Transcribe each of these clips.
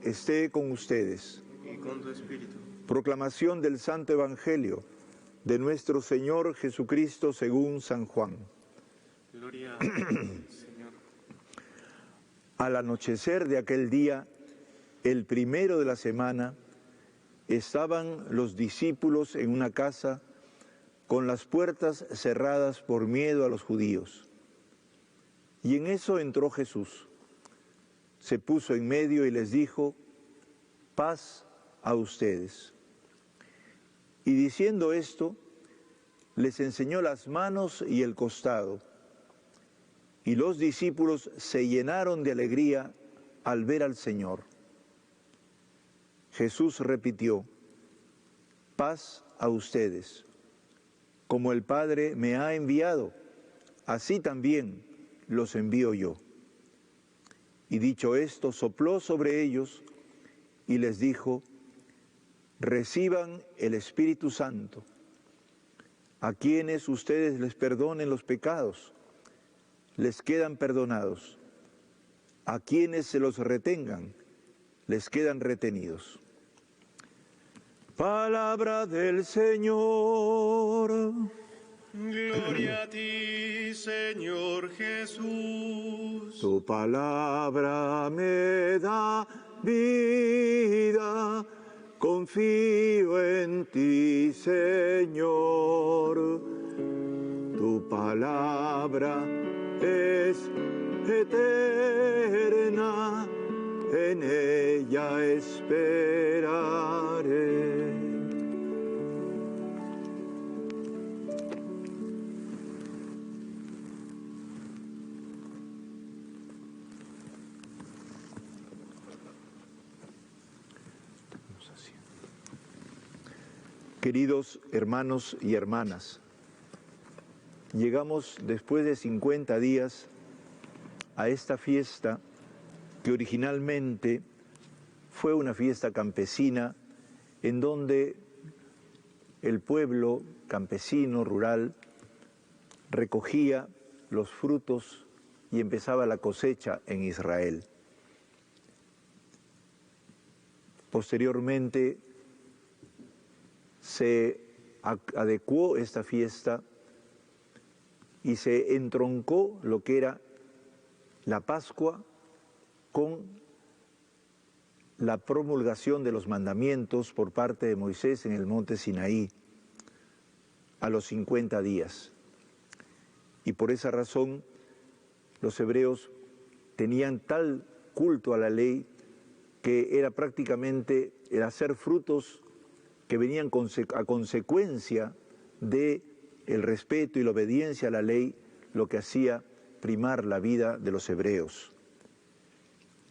esté con ustedes. Y con tu espíritu. Proclamación del Santo Evangelio de nuestro Señor Jesucristo según San Juan. Gloria a ti, Señor. Al anochecer de aquel día, el primero de la semana, estaban los discípulos en una casa con las puertas cerradas por miedo a los judíos. Y en eso entró Jesús. Se puso en medio y les dijo: paz a ustedes. Y diciendo esto, les enseñó las manos y el costado. Y los discípulos se llenaron de alegría al ver al Señor. Jesús repitió: paz a ustedes. Como el Padre me ha enviado, así también los envío yo. Y dicho esto, sopló sobre ellos y les dijo: reciban el Espíritu Santo. A quienes ustedes les perdonen los pecados, les quedan perdonados. A quienes se los retengan, les quedan retenidos. Palabra del Señor. Gloria a ti, Señor Jesús. Tu palabra me da vida, confío en ti, Señor. Tu palabra es eterna, en ella esperaré. Queridos hermanos y hermanas, llegamos después de 50 días a esta fiesta que originalmente fue una fiesta campesina en donde el pueblo campesino, rural, recogía los frutos y empezaba la cosecha en Israel. Posteriormente se adecuó esta fiesta y se entroncó lo que era la Pascua con la promulgación de los mandamientos por parte de Moisés en el monte Sinaí a los 50 días. Y por esa razón los hebreos tenían tal culto a la ley que era prácticamente el hacer frutos que venían a consecuencia de el respeto y la obediencia a la ley, lo que hacía primar la vida de los hebreos.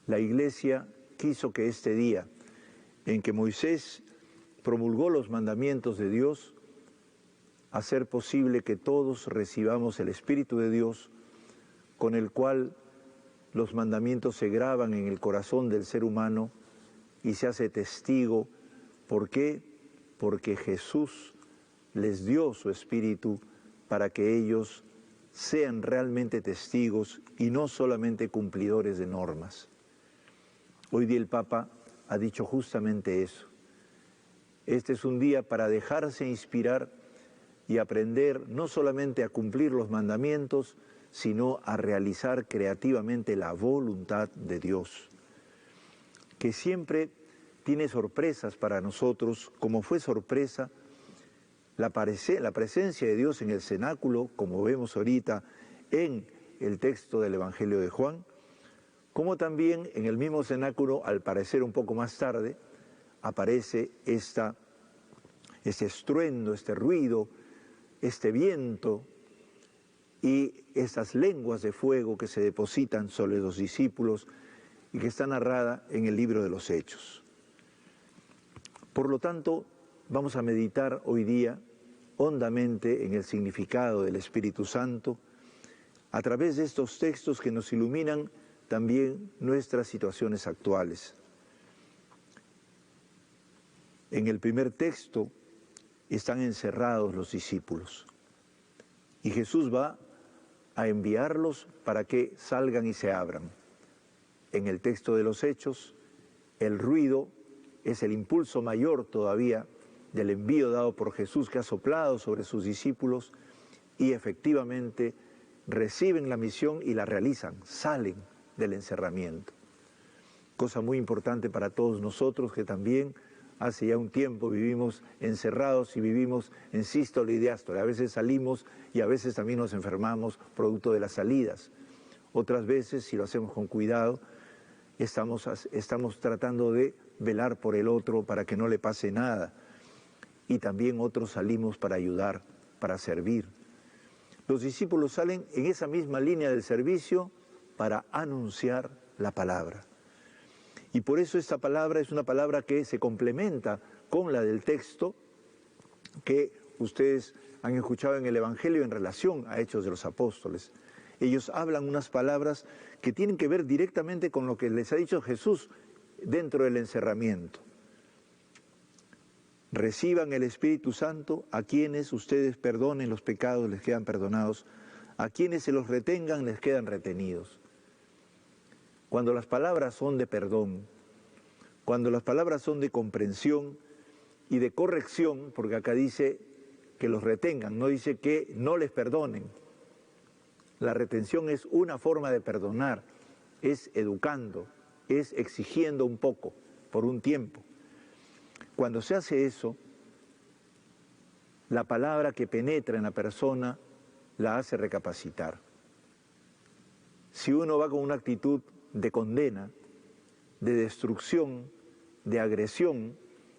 La Iglesia quiso que este día en que Moisés promulgó los mandamientos de Dios, hacer posible que todos recibamos el Espíritu de Dios, con el cual los mandamientos se graban en el corazón del ser humano y se hace testigo. ¿Por qué? Porque Jesús les dio su Espíritu para que ellos sean realmente testigos y no solamente cumplidores de normas. Hoy día el Papa ha dicho justamente eso. Este es un día para dejarse inspirar y aprender no solamente a cumplir los mandamientos, sino a realizar creativamente la voluntad de Dios, que siempre tiene sorpresas para nosotros, como fue sorpresa la presencia de Dios en el cenáculo, como vemos ahorita en el texto del Evangelio de Juan, como también en el mismo cenáculo, al parecer un poco más tarde, aparece este estruendo, este ruido, este viento y estas lenguas de fuego que se depositan sobre los discípulos y que está narrada en el libro de los Hechos. Por lo tanto, vamos a meditar hoy día hondamente en el significado del Espíritu Santo a través de estos textos que nos iluminan también nuestras situaciones actuales. En el primer texto están encerrados los discípulos y Jesús va a enviarlos para que salgan y se abran. En el texto de los Hechos el ruido es el impulso mayor todavía del envío dado por Jesús, que ha soplado sobre sus discípulos y efectivamente reciben la misión y la realizan, salen del encerramiento. Cosa muy importante para todos nosotros que también hace ya un tiempo vivimos encerrados y vivimos en sístole y diástole. A veces salimos y a veces también nos enfermamos producto de las salidas. Otras veces, si lo hacemos con cuidado, estamos tratando de velar por el otro para que no le pase nada. Y también otros salimos para ayudar, para servir. Los discípulos salen en esa misma línea del servicio para anunciar la palabra. Y por eso esta palabra es una palabra que se complementa con la del texto que ustedes han escuchado en el Evangelio en relación a Hechos de los Apóstoles. Ellos hablan unas palabras que tienen que ver directamente con lo que les ha dicho Jesús dentro del encerramiento. Reciban el Espíritu Santo, a quienes ustedes perdonen los pecados les quedan perdonados, a quienes se los retengan les quedan retenidos. Cuando las palabras son de perdón, cuando las palabras son de comprensión y de corrección, porque acá dice que los retengan, no dice que no les perdonen. La retención es una forma de perdonar, es educando, es exigiendo un poco, por un tiempo. Cuando se hace eso, la palabra que penetra en la persona la hace recapacitar. Si uno va con una actitud de condena, de destrucción, de agresión,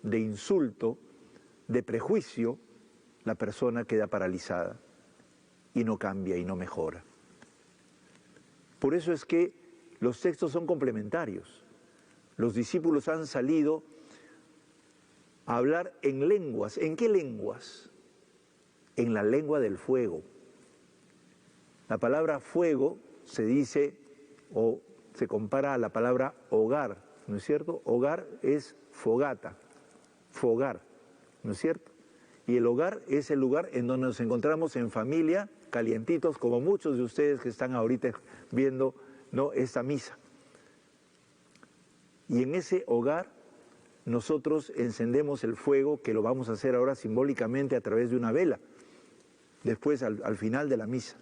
de insulto, de prejuicio, la persona queda paralizada y no cambia y no mejora. Por eso es que los textos son complementarios. Los discípulos han salido a hablar en lenguas. ¿En qué lenguas? En la lengua del fuego. La palabra fuego se dice o se compara a la palabra hogar, ¿no es cierto? Hogar es fogata, fogar, ¿no es cierto? Y el hogar es el lugar en donde nos encontramos en familia, calientitos, como muchos de ustedes que están ahorita viendo, ¿no?, esta misa. Y en ese hogar nosotros encendemos el fuego, que lo vamos a hacer ahora simbólicamente a través de una vela, después al final de la misa,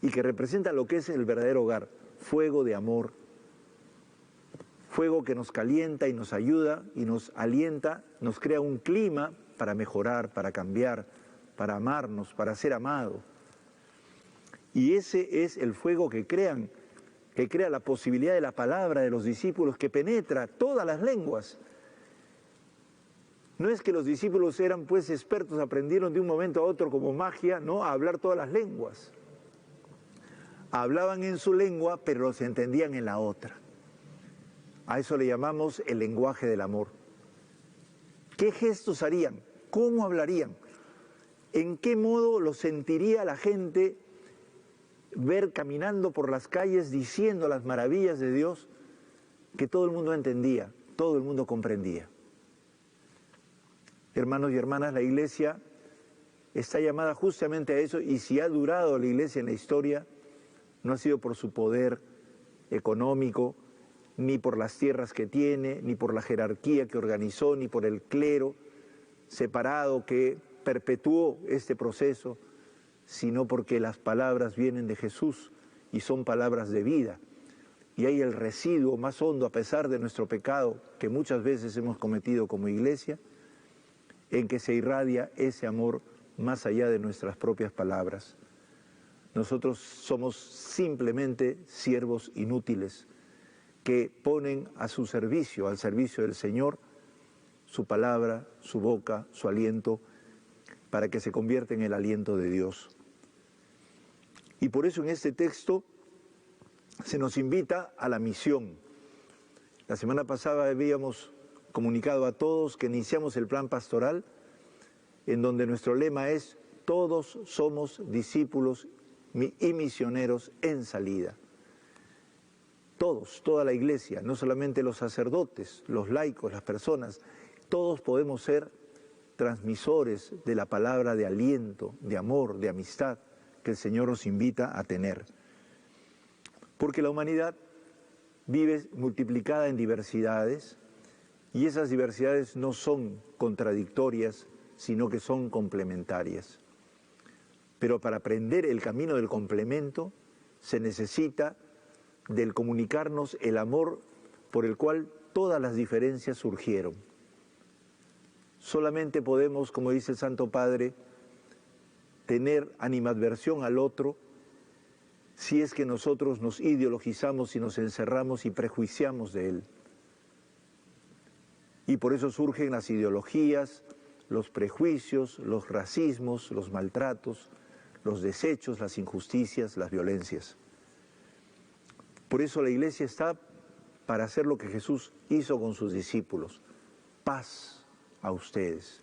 y que representa lo que es el verdadero hogar, fuego de amor, fuego que nos calienta y nos ayuda y nos alienta, nos crea un clima para mejorar, para cambiar, para amarnos, para ser amado. Y ese es el fuego que crea la posibilidad de la palabra de los discípulos que penetra todas las lenguas. No es que los discípulos eran pues expertos, aprendieron de un momento a otro como magia, ¿no?, a hablar todas las lenguas. Hablaban en su lengua, pero los entendían en la otra. A eso le llamamos el lenguaje del amor. ¿Qué gestos harían? ¿Cómo hablarían? ¿En qué modo lo sentiría la gente ver caminando por las calles diciendo las maravillas de Dios que todo el mundo entendía, todo el mundo comprendía? Hermanos y hermanas, la Iglesia está llamada justamente a eso, y si ha durado la Iglesia en la historia, no ha sido por su poder económico, ni por las tierras que tiene, ni por la jerarquía que organizó, ni por el clero separado que perpetuó este proceso, sino porque las palabras vienen de Jesús y son palabras de vida. Y hay el residuo más hondo, a pesar de nuestro pecado que muchas veces hemos cometido como Iglesia, en que se irradia ese amor más allá de nuestras propias palabras. Nosotros somos simplemente siervos inútiles que ponen a su servicio, al servicio del Señor, su palabra, su boca, su aliento, para que se convierta en el aliento de Dios. Y por eso en este texto se nos invita a la misión. La semana pasada habíamos comunicado a todos que iniciamos el plan pastoral, en donde nuestro lema es: todos somos discípulos y misioneros en salida. Todos, toda la Iglesia, no solamente los sacerdotes, los laicos, las personas, todos podemos ser transmisores de la palabra de aliento, de amor, de amistad que el Señor nos invita a tener. Porque la humanidad vive multiplicada en diversidades, y esas diversidades no son contradictorias, sino que son complementarias. Pero para aprender el camino del complemento se necesita del comunicarnos el amor por el cual todas las diferencias surgieron. Solamente podemos, como dice el Santo Padre, tener animadversión al otro si es que nosotros nos ideologizamos y nos encerramos y prejuiciamos de él. Y por eso surgen las ideologías, los prejuicios, los racismos, los maltratos, los desechos, las injusticias, las violencias. Por eso la Iglesia está para hacer lo que Jesús hizo con sus discípulos: paz a ustedes.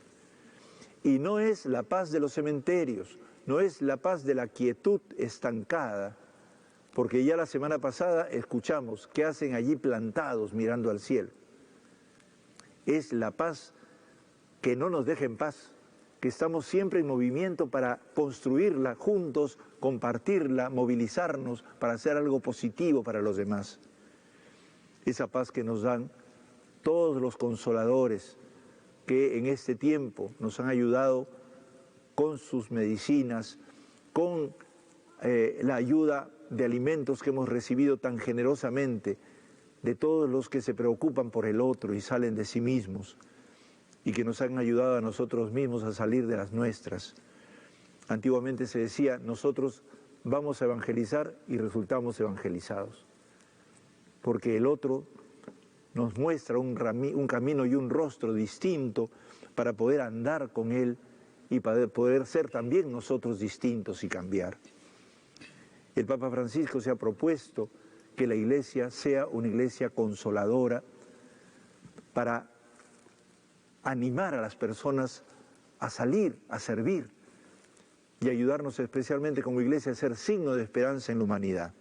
Y no es la paz de los cementerios, no es la paz de la quietud estancada, porque ya la semana pasada escuchamos qué hacen allí plantados mirando al cielo. Es la paz que no nos deja en paz, que estamos siempre en movimiento para construirla juntos, compartirla, movilizarnos para hacer algo positivo para los demás. Esa paz que nos dan todos los consoladores que en este tiempo nos han ayudado con sus medicinas, con la ayuda de alimentos que hemos recibido tan generosamente de todos los que se preocupan por el otro y salen de sí mismos, y que nos han ayudado a nosotros mismos a salir de las nuestras. Antiguamente se decía, nosotros vamos a evangelizar y resultamos evangelizados, porque el otro nos muestra un camino y un rostro distinto para poder andar con él y para poder ser también nosotros distintos y cambiar. El Papa Francisco se ha propuesto que la Iglesia sea una Iglesia consoladora para animar a las personas a salir, a servir y ayudarnos especialmente como Iglesia a ser signo de esperanza en la humanidad.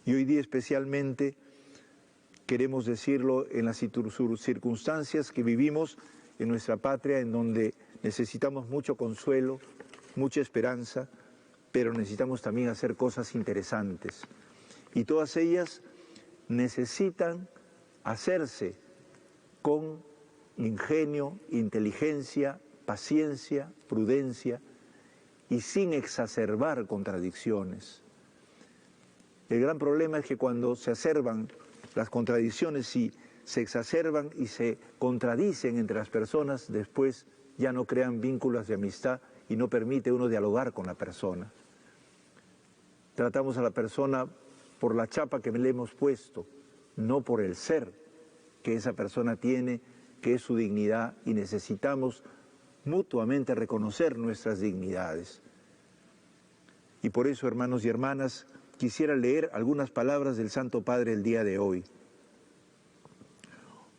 Y hoy día especialmente queremos decirlo en las circunstancias que vivimos en nuestra patria, en donde necesitamos mucho consuelo, mucha esperanza, pero necesitamos también hacer cosas interesantes. Y todas ellas necesitan hacerse con ingenio, inteligencia, paciencia, prudencia y sin exacerbar contradicciones. El gran problema es que cuando se exacerban las contradicciones y se exacerban y se contradicen entre las personas, después ya no crean vínculos de amistad y no permite uno dialogar con la persona. Tratamos a la persona por la chapa que le hemos puesto, no por el ser que esa persona tiene, que es su dignidad, y necesitamos mutuamente reconocer nuestras dignidades. Y por eso, hermanos y hermanas, quisiera leer algunas palabras del Santo Padre el día de hoy.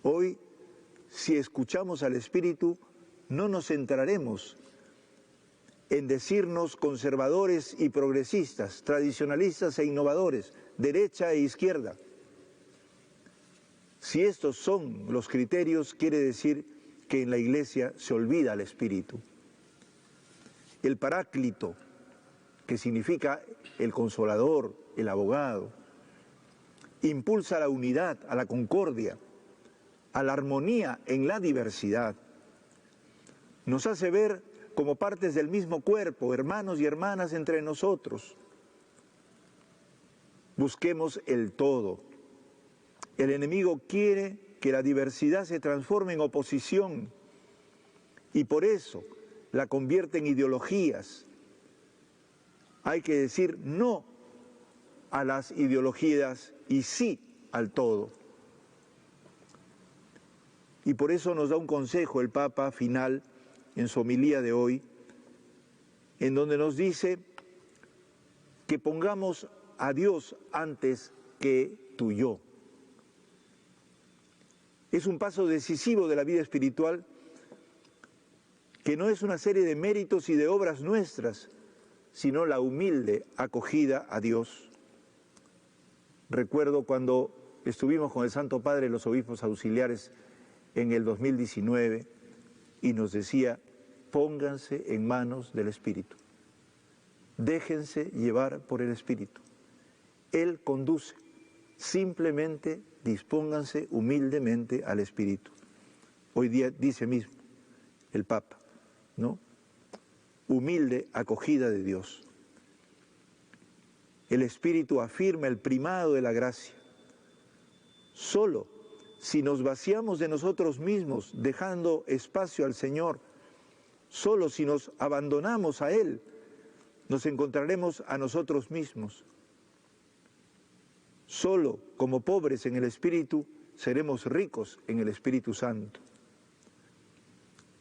Hoy, si escuchamos al Espíritu, no nos centraremos en decirnos conservadores y progresistas, tradicionalistas e innovadores, derecha e izquierda. Si estos son los criterios, quiere decir que en la Iglesia se olvida al Espíritu. El Paráclito, que significa el consolador, el abogado, impulsa a la unidad, a la concordia, a la armonía en la diversidad. Nos hace ver como partes del mismo cuerpo, hermanos y hermanas entre nosotros. Busquemos el todo. El enemigo quiere que la diversidad se transforme en oposición y por eso la convierte en ideologías. Hay que decir no a las ideologías y sí al todo. Y por eso nos da un consejo el Papa final en su homilía de hoy, en donde nos dice que pongamos a Dios antes que tu yo. Es un paso decisivo de la vida espiritual que no es una serie de méritos y de obras nuestras, sino la humilde acogida a Dios. Recuerdo cuando estuvimos con el Santo Padre, los obispos auxiliares, en el 2019, y nos decía, pónganse en manos del Espíritu, déjense llevar por el Espíritu. Él conduce, Simplemente dispónganse humildemente al Espíritu. Hoy día dice mismo el Papa, ¿no? Humilde acogida de Dios. El Espíritu afirma el primado de la gracia. Solo si nos vaciamos de nosotros mismos, dejando espacio al Señor, solo si nos abandonamos a Él, nos encontraremos a nosotros mismos. Solo como pobres en el Espíritu, seremos ricos en el Espíritu Santo.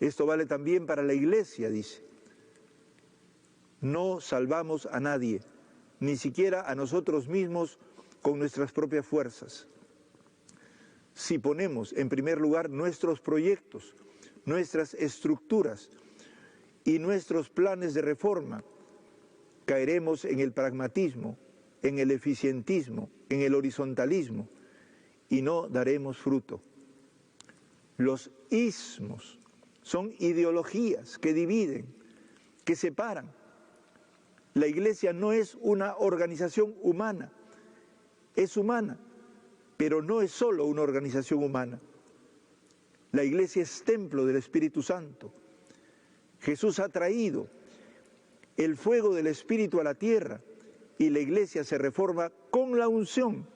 Esto vale también para la Iglesia, dice. No salvamos a nadie, ni siquiera a nosotros mismos con nuestras propias fuerzas. Si ponemos en primer lugar nuestros proyectos, nuestras estructuras y nuestros planes de reforma, caeremos en el pragmatismo, en el eficientismo, en el horizontalismo y no daremos fruto. Los ismos son ideologías que dividen, que separan. La Iglesia no es una organización humana, es humana, pero no es solo una organización humana. La Iglesia es templo del Espíritu Santo. Jesús ha traído el fuego del Espíritu a la tierra y la Iglesia se reforma con la unción,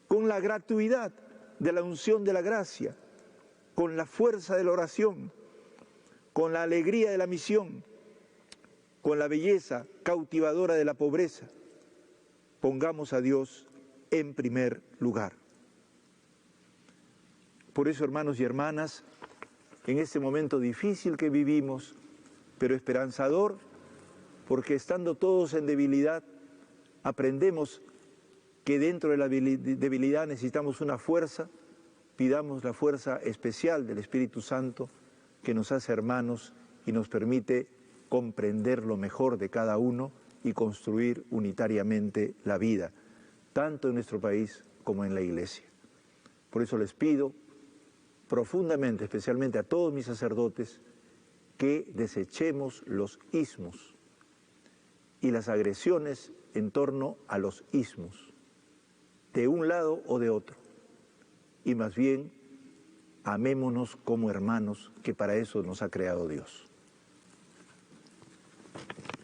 con la gratuidad de la unción de la gracia, con la fuerza de la oración, con la alegría de la misión, con la belleza cautivadora de la pobreza. Pongamos a Dios en primer lugar. Por eso, hermanos y hermanas, en este momento difícil que vivimos, pero esperanzador, porque estando todos en debilidad, aprendemos que dentro de la debilidad necesitamos una fuerza, pidamos la fuerza especial del Espíritu Santo que nos hace hermanos y nos permite comprender lo mejor de cada uno y construir unitariamente la vida, tanto en nuestro país como en la Iglesia. Por eso les pido profundamente, especialmente a todos mis sacerdotes, que desechemos los ismos y las agresiones en torno a los ismos, de un lado o de otro, y más bien amémonos como hermanos, que para eso nos ha creado Dios.